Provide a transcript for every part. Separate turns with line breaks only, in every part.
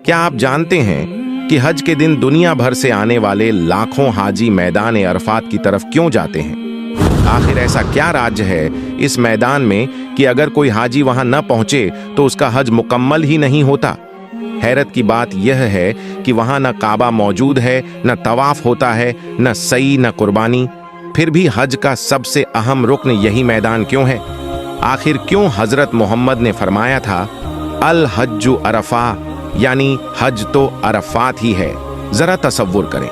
क्या आप जानते हैं कि हज के दिन दुनिया भर से आने वाले लाखों हाजी मैदान अरफात की तरफ क्यों जाते हैं? आखिर ऐसा क्या राज है इस मैदान में कि अगर कोई हाजी वहां न पहुंचे तो उसका हज मुकम्मल ही नहीं होता। हैरत की बात यह है कि वहां न काबा मौजूद है, न तवाफ होता है, न सई, न कुर्बानी। फिर भी हज का सबसे अहम रुकन यही मैदान क्यों है? आखिर क्यों हजरत मोहम्मद ने फरमाया था अल हज्जु अरफा, यानी हज तो अरफात ही है। जरा तसव्वुर करें,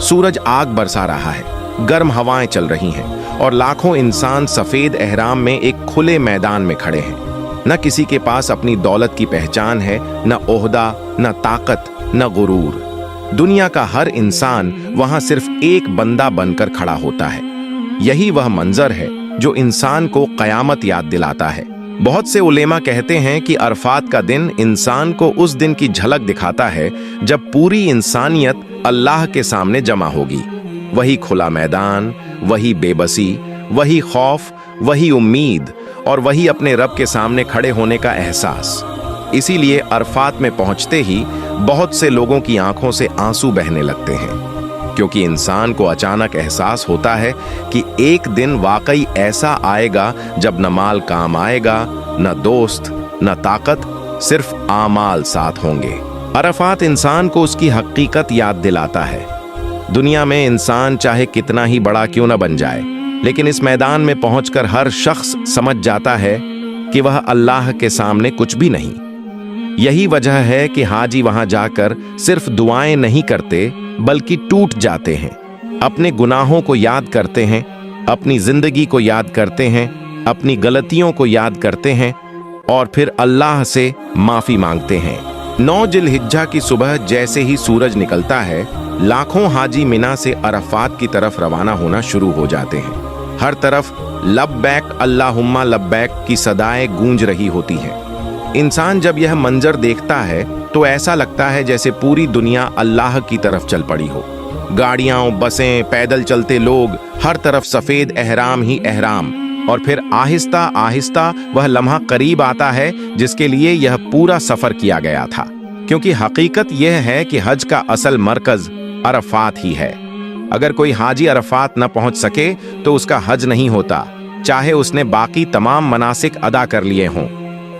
सूरज आग बरसा रहा है, गर्म हवाएं चल रही हैं और लाखों इंसान सफेद एहराम में एक खुले मैदान में खड़े हैं। न किसी के पास अपनी दौलत की पहचान है, न ओहदा, न ताकत, न गुरूर। दुनिया का हर इंसान वहां सिर्फ एक बंदा बनकर खड़ा होता है। यही वह मंजर है जो इंसान को कयामत याद दिलाता है। बहुत से उलेमा कहते हैं कि अरफात का दिन इंसान को उस दिन की झलक दिखाता है जब पूरी इंसानियत अल्लाह के सामने जमा होगी। वही खुला मैदान, वही बेबसी, वही खौफ, वही उम्मीद और वही अपने रब के सामने खड़े होने का एहसास। इसीलिए अरफात में पहुंचते ही बहुत से लोगों की आंखों से आंसू बहने लगते हैं, क्योंकि इंसान को अचानक एहसास होता है कि एक दिन वाकई ऐसा आएगा जब न माल काम आएगा, न दोस्त, न ताकत, सिर्फ आमाल साथ होंगे। अरफात इंसान को उसकी हकीकत याद दिलाता है। दुनिया में इंसान चाहे कितना ही बड़ा क्यों न बन जाए, लेकिन इस मैदान में पहुंचकर हर शख्स समझ जाता है कि वह अल्लाह के सामने कुछ भी नहीं। यही वजह है कि हाजी वहां जाकर सिर्फ दुआएं नहीं करते, बल्कि टूट जाते हैं, अपने गुनाहों को याद करते हैं, अपनी जिंदगी को याद करते हैं, अपनी गलतियों को याद करते हैं और फिर अल्लाह से माफी मांगते हैं। 9 जिलहिज्जा की सुबह जैसे ही सूरज निकलता है, लाखों हाजी मिना से अरफात की तरफ रवाना होना शुरू हो जाते हैं। हर तरफ लब्बैक अल्लाहुम्मा लब्बैक की सदाएं गूंज रही होती हैं। इंसान जब यह मंजर देखता है तो ऐसा लगता है जैसे पूरी दुनिया अल्लाह की तरफ चल पड़ी हो। गाड़ियां, बसें, पैदल चलते लोग, हर तरफ सफेद एहराम ही एहराम। और फिर आहिस्ता आहिस्ता वह लम्हा करीब आता है जिसके लिए यह पूरा सफर किया गया था, क्योंकि हकीकत यह है कि हज का असल मरकज अरफात ही है। अगर कोई हाजी अरफात न पहुंच सके तो उसका हज नहीं होता, चाहे उसने बाकी तमाम मनासिक अदा कर लिए हों।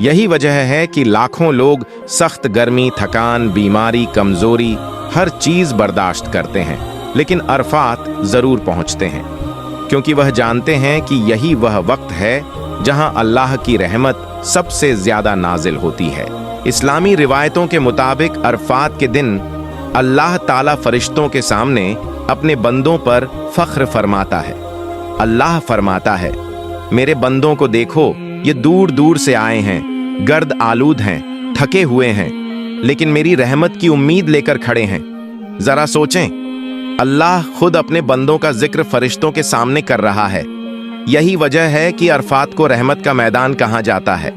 यही वजह है कि लाखों लोग सख्त गर्मी, थकान, बीमारी, कमजोरी, हर चीज बर्दाश्त करते हैं, लेकिन अरफात जरूर पहुंचते हैं, क्योंकि वह जानते हैं कि यही वह वक्त है जहां अल्लाह की रहमत सबसे ज्यादा नाजिल होती है। इस्लामी रिवायतों के मुताबिक अरफात के दिन अल्लाह ताला फरिश्तों के सामने अपने बंदों पर फख्र फरमाता है। अल्लाह फरमाता है, मेरे बंदों को देखो, ये दूर दूर से आए हैं, गर्द आलूद हैं, थके हुए हैं, लेकिन मेरी रहमत की उम्मीद लेकर खड़े हैं। जरा सोचें, अल्लाह खुद अपने बंदों का जिक्र फरिश्तों के सामने कर रहा है। यही वजह है कि अरफात को रहमत का मैदान कहा जाता है।